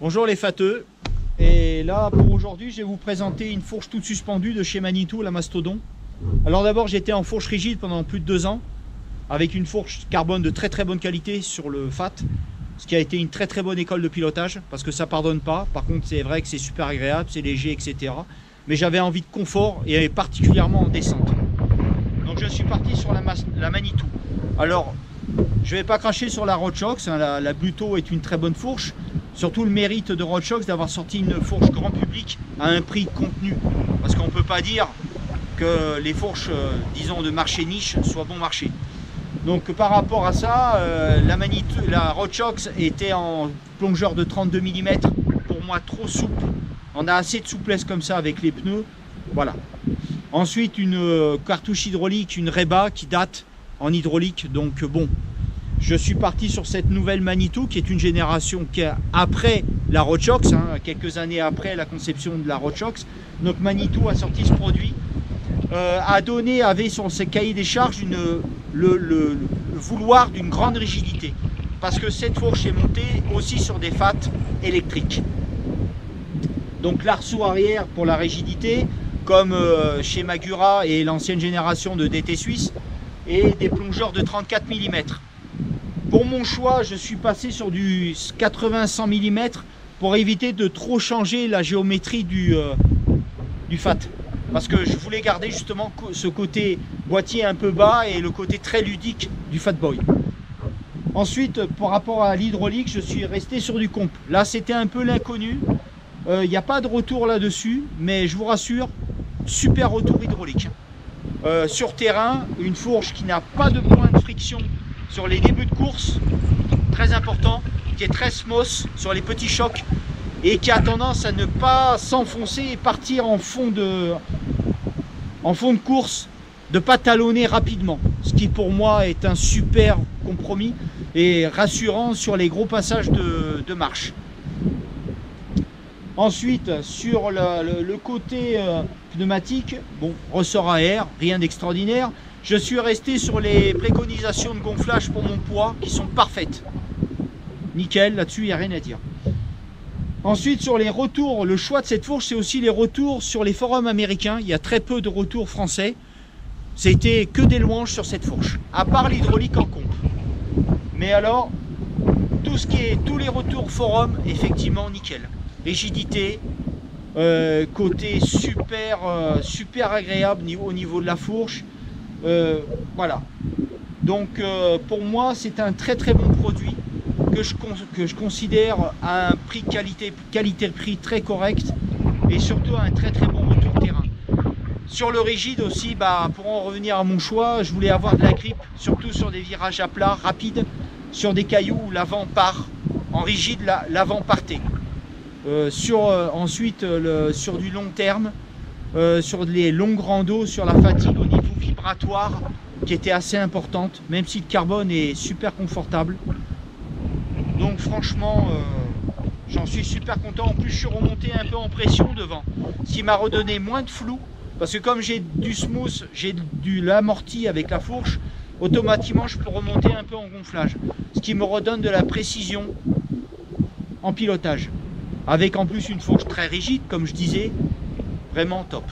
Bonjour les fateux, et là pour aujourd'hui je vais vous présenter une fourche toute suspendue de chez Manitou, la Mastodon. Alors d'abord j'étais en fourche rigide pendant plus de 2 ans avec une fourche carbone de très bonne qualité sur le FAT, ce qui a été une très bonne école de pilotage parce que ça pardonne pas. Par contre c'est vrai que c'est super agréable, c'est léger, etc. Mais j'avais envie de confort et particulièrement en descente. Donc je suis parti sur la Manitou. Alors je vais pas cracher sur la Rodshox, hein, la Bluto est une très bonne fourche. Surtout le mérite de Rodshox d'avoir sorti une fourche grand public à un prix contenu. Parce qu'on ne peut pas dire que les fourches, disons, de marché niche soient bon marché. Donc par rapport à ça, la Rodshox était en plongeur de 32 mm, pour moi trop souple. On a assez de souplesse comme ça avec les pneus. Voilà. Ensuite une cartouche hydraulique, une Reba qui date en hydraulique. Donc bon. Je suis parti sur cette nouvelle Manitou qui est une génération qui est après la Rodshox, hein, quelques années après la conception de la Rodshox. Donc Manitou a sorti ce produit, avait sur ses cahiers des charges le vouloir d'une grande rigidité. Parce que cette fourche est montée aussi sur des FAT électriques. Donc l'arceau arrière pour la rigidité, comme chez Magura et l'ancienne génération de DT Suisse, et des plongeurs de 34 mm. Pour mon choix, je suis passé sur du 80-100 mm pour éviter de trop changer la géométrie du FAT. Parce que je voulais garder justement ce côté boîtier un peu bas et le côté très ludique du Fat Boy. Ensuite, par rapport à l'hydraulique, je suis resté sur du comp. Là, c'était un peu l'inconnu. Il n'y a pas de retour là-dessus, mais je vous rassure, super retour hydraulique. Sur terrain, une fourche qui n'a pas de point de friction sur les débuts de course, très important, qui est très smooth sur les petits chocs et qui a tendance à ne pas s'enfoncer et partir en fond de course, de ne pas talonner rapidement, ce qui pour moi est un super compromis et rassurant sur les gros passages de marche. Ensuite, sur le côté pneumatique, bon, ressort à air, rien d'extraordinaire. Je suis resté sur les préconisations de gonflage pour mon poids qui sont parfaites. Nickel, là-dessus, il n'y a rien à dire. Ensuite, sur les retours, le choix de cette fourche, c'est aussi les retours sur les forums américains. Il y a très peu de retours français. C'était que des louanges sur cette fourche, à part l'hydraulique en comp. Mais alors, tous les retours forum, effectivement, nickel. Rigidité, côté super agréable au niveau de la fourche. Voilà, donc pour moi c'est un très bon produit que je considère à un prix qualité-prix très correct et surtout à un très bon retour terrain. Sur le rigide aussi, pour en revenir à mon choix, je voulais avoir de la grippe, surtout sur des virages à plat rapides, sur des cailloux où l'avant part. En rigide, l'avant partait. Ensuite sur du long terme, sur les longues randos, sur la fatigue au niveau vibratoire qui était assez importante, même si le carbone est super confortable. Donc franchement j'en suis super content. En plus je suis remonté un peu en pression devant, ce qui m'a redonné moins de flou, parce que comme j'ai du smooth, j'ai de l'amorti avec la fourche, automatiquement je peux remonter un peu en gonflage, ce qui me redonne de la précision en pilotage, avec en plus une fourche très rigide comme je disais, vraiment top.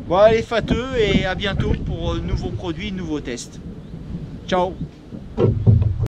Voilà les fateux, et à bientôt pour de nouveaux produits, de nouveaux tests. Ciao.